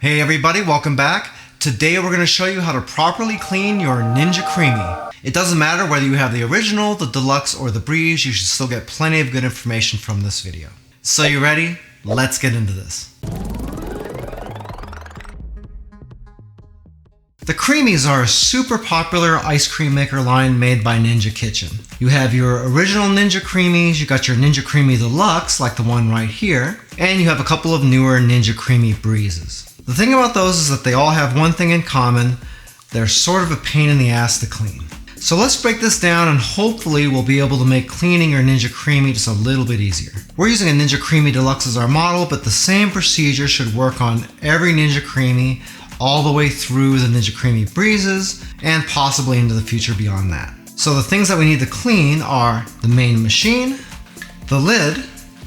Hey everybody, welcome back. Today we're going to show you how to properly clean your Ninja Creami. It doesn't matter whether you have the original, the deluxe, or the Breeze, you should still get plenty of good information from this video. So you ready? Let's get into this. The Creamis are a super popular ice cream maker line made by Ninja Kitchen. You have your original Ninja Creamis, you got your Ninja Creami Deluxe, like the one right here, and you have a couple of newer Ninja Creami Breezes. The thing about those is that they all have one thing in common: they're sort of a pain in the ass to clean. So let's break this down and hopefully we'll be able to make cleaning your Ninja Creami just a little bit easier. We're using a Ninja Creami Deluxe as our model, but the same procedure should work on every Ninja Creami all the way through the Ninja Creami Breezes and possibly into the future beyond that. So the things that we need to clean are the main machine, the lid,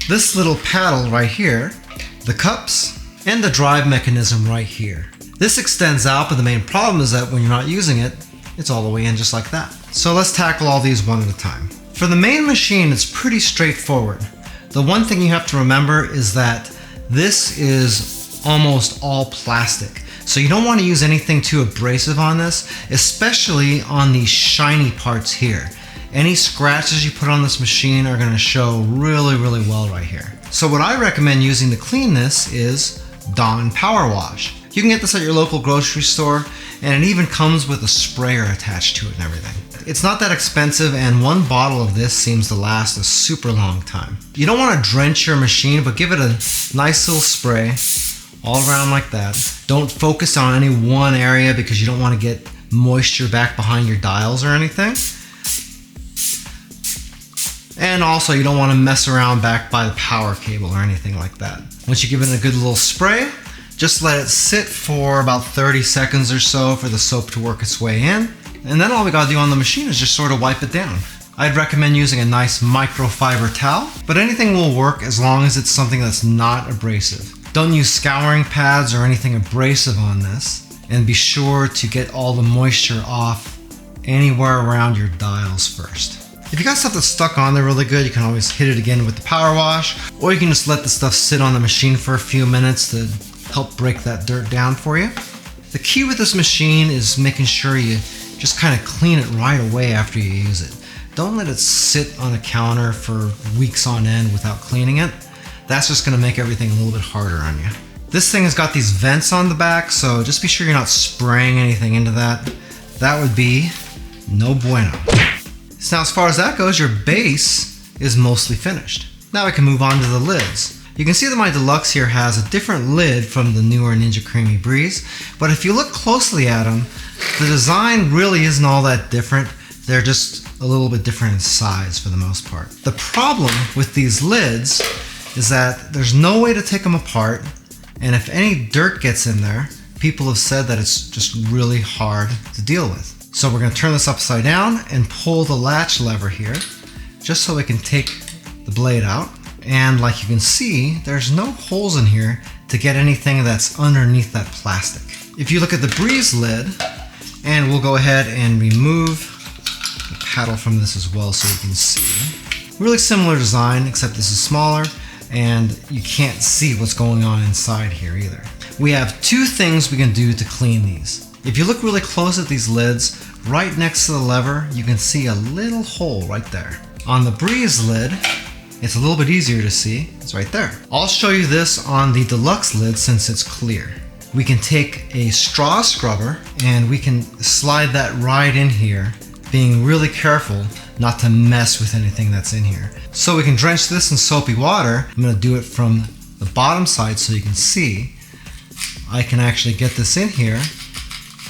this little paddle right here, the cups, and the drive mechanism right here. This extends out, but the main problem is that when you're not using it, it's all the way in just like that. So let's tackle all these one at a time. For the main machine, it's pretty straightforward. The one thing you have to remember is that this is almost all plastic. So you don't want to use anything too abrasive on this, especially on these shiny parts here. Any scratches you put on this machine are going to show really well right here. So what I recommend using to clean this is Dawn Power Wash. You can get this at your local grocery store, and it even comes with a sprayer attached to it and everything. It's not that expensive, and one bottle of this seems to last a super long time. You don't want to drench your machine, but give it a nice little spray all around like that. Don't focus on any one area because you don't want to get moisture back behind your dials or anything. And also you don't want to mess around back by the power cable or anything like that. Once you give it a good little spray, just let it sit for about 30 seconds or so for the soap to work its way in. And then all we gotta do on the machine is just sort of wipe it down. I'd recommend using a nice microfiber towel, but anything will work as long as it's something that's not abrasive. Don't use scouring pads or anything abrasive on this, and be sure to get all the moisture off anywhere around your dials first. If you got stuff that's stuck on there really good, you can always hit it again with the power wash, or you can just let the stuff sit on the machine for a few minutes to help break that dirt down for you. The key with this machine is making sure you just kind of clean it right away after you use it. Don't let it sit on a counter for weeks on end without cleaning it. That's just going to make everything a little bit harder on you. This thing has got these vents on the back, so just be sure you're not spraying anything into that. That would be no bueno. So now as far as that goes, your base is mostly finished. Now I can move on to the lids. You can see that my Deluxe here has a different lid from the newer Ninja Creami Breeze, but if you look closely at them, the design really isn't all that different. They're just a little bit different in size for the most part. The problem with these lids is that there's no way to take them apart, and if any dirt gets in there, people have said that it's just really hard to deal with. So we're going to turn this upside down and pull the latch lever here, just so we can take the blade out. And like you can see, there's no holes in here to get anything that's underneath that plastic. If you look at the Breeze lid, and we'll go ahead and remove the paddle from this as well so you can see. Really similar design, except this is smaller, and you can't see what's going on inside here either. We have two things we can do to clean these. If you look really close at these lids, right next to the lever, you can see a little hole right there. On the Breeze lid, it's a little bit easier to see. It's right there. I'll show you this on the Deluxe lid since it's clear. We can take a straw scrubber and we can slide that right in here, being really careful not to mess with anything that's in here. So we can drench this in soapy water. I'm going to do it from the bottom side so you can see. I can actually get this in here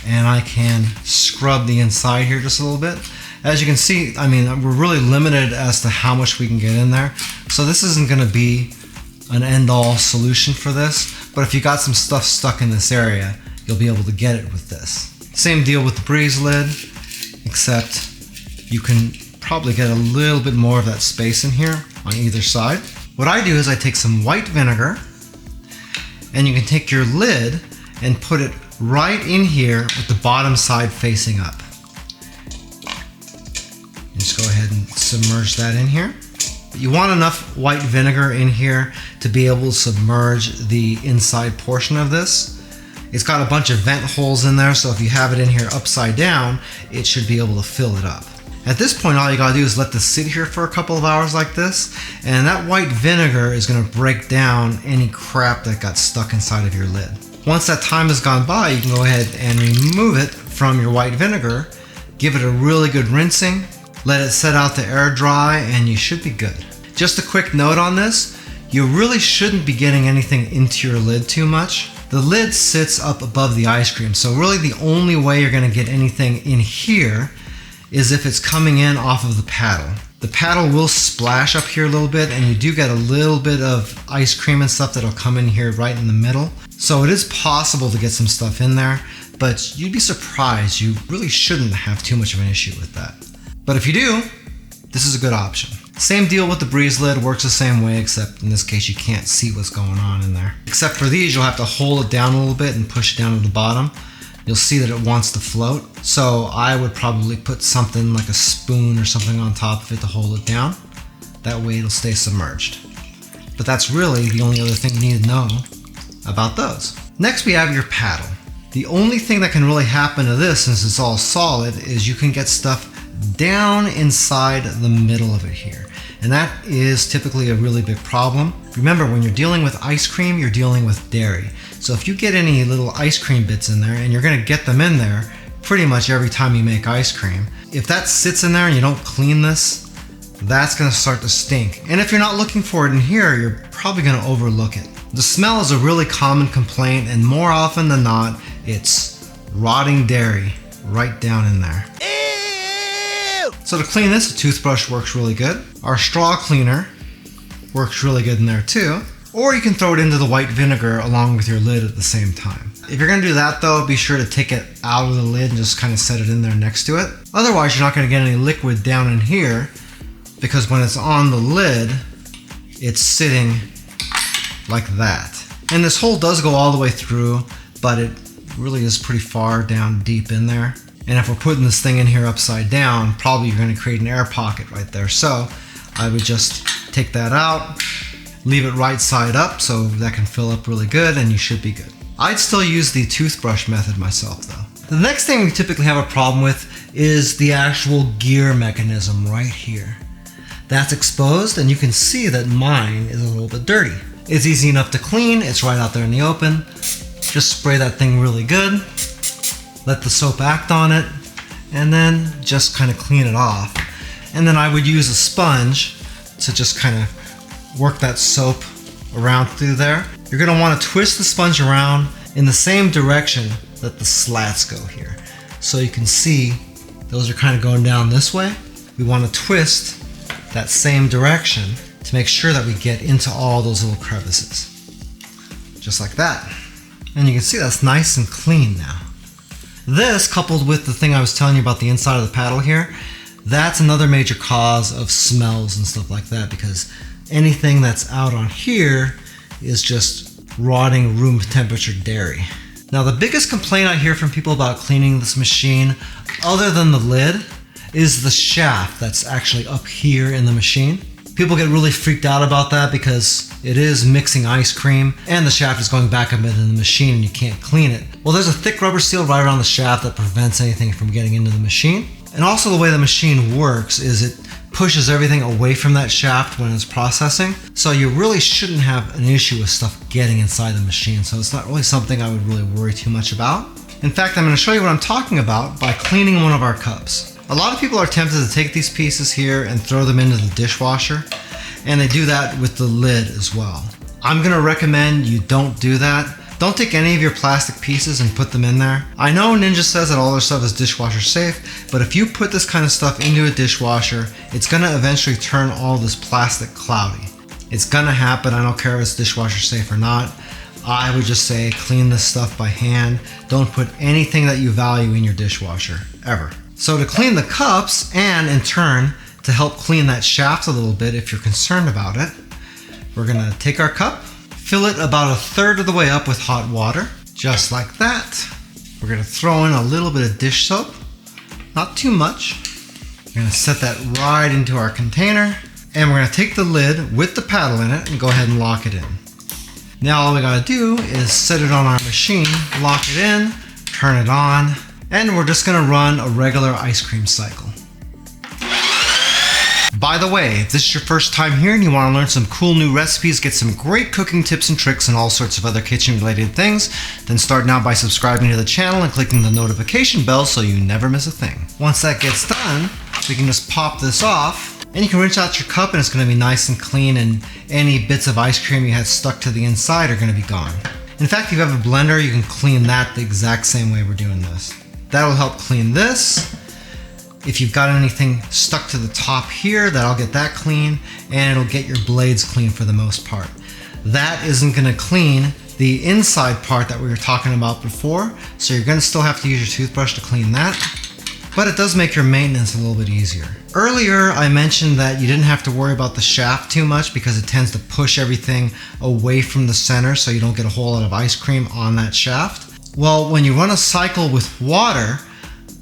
and I can scrub the inside here just a little bit. As you can see, I mean, we're really limited as to how much we can get in there. So this isn't going to be an end-all solution for this, but if you got some stuff stuck in this area, you'll be able to get it with this. Same deal with the Breeze lid, except you can probably get a little bit more of that space in here on either side. What I do is I take some white vinegar, and you can take your lid and put it right in here with the bottom side facing up. And just go ahead and submerge that in here. You want enough white vinegar in here to be able to submerge the inside portion of this. It's got a bunch of vent holes in there, so if you have it in here upside down, it should be able to fill it up. At this point, all you gotta do is let this sit here for a couple of hours like this, and that white vinegar is gonna break down any crap that got stuck inside of your lid. Once that time has gone by, you can go ahead and remove it from your white vinegar, give it a really good rinsing, let it set out to air dry, and you should be good. Just a quick note on this, you really shouldn't be getting anything into your lid too much. The lid sits up above the ice cream, so really the only way you're gonna get anything in here is if it's coming in off of the paddle. The paddle will splash up here a little bit, and you do get a little bit of ice cream and stuff that'll come in here right in the middle. So it is possible to get some stuff in there, but you'd be surprised. You really shouldn't have too much of an issue with that. But if you do, this is a good option. Same deal with the Breeze lid, works the same way, except in this case you can't see what's going on in there. Except for these, you'll have to hold it down a little bit and push it down to the bottom. You'll see that it wants to float. So I would probably put something like a spoon or something on top of it to hold it down. That way it'll stay submerged. But that's really the only other thing you need to know about those. Next we have your paddle. The only thing that can really happen to this, since it's all solid, is you can get stuff down inside the middle of it here. And that is typically a really big problem. Remember, when you're dealing with ice cream, you're dealing with dairy. So if you get any little ice cream bits in there, and you're gonna get them in there pretty much every time you make ice cream, if that sits in there and you don't clean this, that's gonna start to stink. And if you're not looking for it in here, you're probably gonna overlook it. The smell is a really common complaint, and more often than not, it's rotting dairy right down in there. So to clean this, a toothbrush works really good. Our straw cleaner works really good in there too. Or you can throw it into the white vinegar along with your lid at the same time. If you're gonna do that though, be sure to take it out of the lid and just kind of set it in there next to it. Otherwise, you're not gonna get any liquid down in here, because when it's on the lid, it's sitting like that. And this hole does go all the way through, but it really is pretty far down deep in there. And if we're putting this thing in here upside down, probably you're gonna create an air pocket right there. So I would just take that out, leave it right side up so that can fill up really good, and you should be good. I'd still use the toothbrush method myself though. The next thing we typically have a problem with is the actual gear mechanism right here. That's exposed, and you can see that mine is a little bit dirty. It's easy enough to clean, it's right out there in the open. Just spray that thing really good. Let the soap act on it, and then just kind of clean it off. And then I would use a sponge to just kind of work that soap around through there. You're gonna want to twist the sponge around in the same direction that the slats go here. So you can see those are kind of going down this way. We want to twist that same direction to make sure that we get into all those little crevices. Just like that. And you can see that's nice and clean now. This, coupled with the thing I was telling you about the inside of the paddle here, that's another major cause of smells and stuff like that, because anything that's out on here is just rotting room temperature dairy. Now the biggest complaint I hear from people about cleaning this machine, other than the lid, is the shaft that's actually up here in the machine. People get really freaked out about that because it is mixing ice cream and the shaft is going back up into the machine and you can't clean it. Well, there's a thick rubber seal right around the shaft that prevents anything from getting into the machine. And also the way the machine works is it pushes everything away from that shaft when it's processing. So you really shouldn't have an issue with stuff getting inside the machine. So it's not really something I would really worry too much about. In fact, I'm going to show you what I'm talking about by cleaning one of our cups. A lot of people are tempted to take these pieces here and throw them into the dishwasher, and they do that with the lid as well. I'm gonna recommend you don't do that. Don't take any of your plastic pieces and put them in there. I know Ninja says that all their stuff is dishwasher safe, but if you put this kind of stuff into a dishwasher, it's gonna eventually turn all this plastic cloudy. It's gonna happen. I don't care if it's dishwasher safe or not. I would just say clean this stuff by hand. Don't put anything that you value in your dishwasher, ever. So to clean the cups, and in turn to help clean that shaft a little bit if you're concerned about it, we're gonna take our cup, fill it about 1/3 of the way up with hot water, just like that. We're gonna throw in a little bit of dish soap, not too much. We're gonna set that right into our container, and we're gonna take the lid with the paddle in it and go ahead and lock it in. Now all we gotta do is set it on our machine, lock it in, turn it on, and we're just gonna run a regular ice cream cycle. By the way, if this is your first time here and you want to learn some cool new recipes, get some great cooking tips and tricks and all sorts of other kitchen related things, then start now by subscribing to the channel and clicking the notification bell so you never miss a thing. Once that gets done, we can just pop this off and you can rinse out your cup and it's going to be nice and clean, and any bits of ice cream you had stuck to the inside are going to be gone. In fact, if you have a blender, you can clean that the exact same way we're doing this. That'll help clean this. If you've got anything stuck to the top here, that'll get that clean, and it'll get your blades clean for the most part. That isn't gonna clean the inside part that we were talking about before, so you're gonna still have to use your toothbrush to clean that, but it does make your maintenance a little bit easier. Earlier, I mentioned that you didn't have to worry about the shaft too much because it tends to push everything away from the center so you don't get a whole lot of ice cream on that shaft. Well, when you run a cycle with water,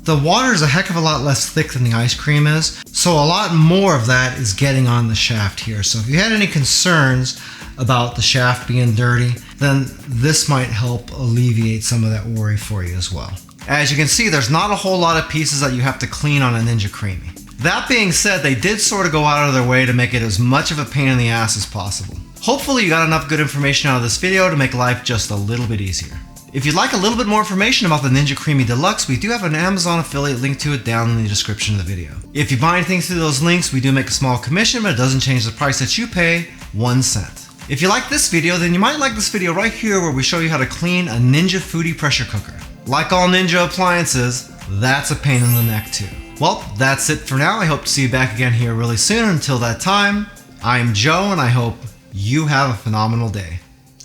the water is a heck of a lot less thick than the ice cream is, so a lot more of that is getting on the shaft here. So if you had any concerns about the shaft being dirty, then this might help alleviate some of that worry for you as well. As you can see, there's not a whole lot of pieces that you have to clean on a Ninja Creami. That being said, they did sort of go out of their way to make it as much of a pain in the ass as possible. Hopefully you got enough good information out of this video to make life just a little bit easier. If you'd like a little bit more information about the Ninja Creami Deluxe, we do have an Amazon affiliate link to it down in the description of the video. If you buy anything through those links, we do make a small commission, but it doesn't change the price that you pay 1 cent. If you like this video, then you might like this video right here where we show you how to clean a Ninja Foodie pressure cooker. Like all Ninja appliances, that's a pain in the neck too. Well, that's it for now. I hope to see you back again here really soon. Until that time, I'm Joe, and I hope you have a phenomenal day.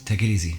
Take it easy.